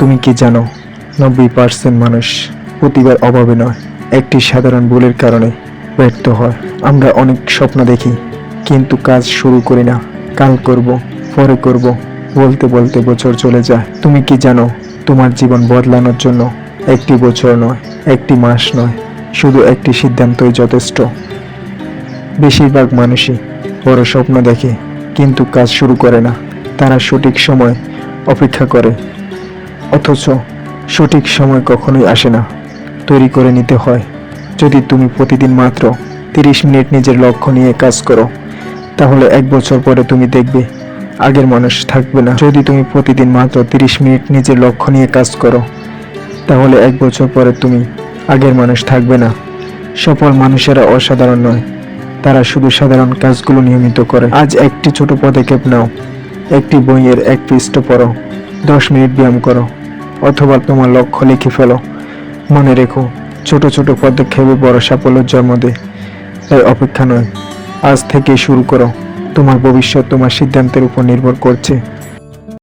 তুমি কি জানো 90% মানুষ প্রতিভার অভাবে নয়, একটি সাধারণ ভুলের কারণে ব্যর্থ হয়। আমরা অনেক স্বপ্ন দেখি কিন্তু কাজ শুরু করি না। কাল করব, পরে করব বলতে বলতে বছর চলে যায়। তুমি কি জানো তোমার জীবন বদলানোর জন্য একটি বছর নয়, একটি মাস নয়, শুধু একটি সিদ্ধান্তই যথেষ্ট। বেশিরভাগ মানুষই বড় স্বপ্ন দেখে কিন্তু কাজ শুরু করে না। তারা সঠিক সময় অপেক্ষা করে, অথচ সঠিক সময় কখনোই আসে না। তৈরি করে নিতে হয়। যদি তুমি প্রতিদিন মাত্র 30 মিনিট নিজের লক্ষ্য নিয়ে কাজ করো, তাহলে 1 বছর পরে তুমি দেখবে আগের মানুষ থাকবে না। যদি তুমি প্রতিদিন মাত্র 30 মিনিট নিজের লক্ষ্য নিয়ে কাজ করো, তাহলে 1 বছর পরে তুমি আগের মানুষ থাকবে না। সফল মানুষেরা অসাধারণ নয়, তারা শুধু সাধারণ কাজগুলো নিয়মিত করে। আজ একটি ছোট পদক্ষেপ নাও, একটি বইয়ের এক পৃষ্ঠা পড়ো, 10 মিনিট ব্যায়াম করো, অথবা তোমার লক্ষ্য লিখে ফেলো। মনে রেখো, ছোট ছোট পদক্ষেপে বড় সাফল্যের জন্ম দেয়। তাই অপেক্ষা নয়, আজ থেকে শুরু করো। তোমার ভবিষ্যৎ তোমার সিদ্ধান্তের উপর নির্ভর করছে।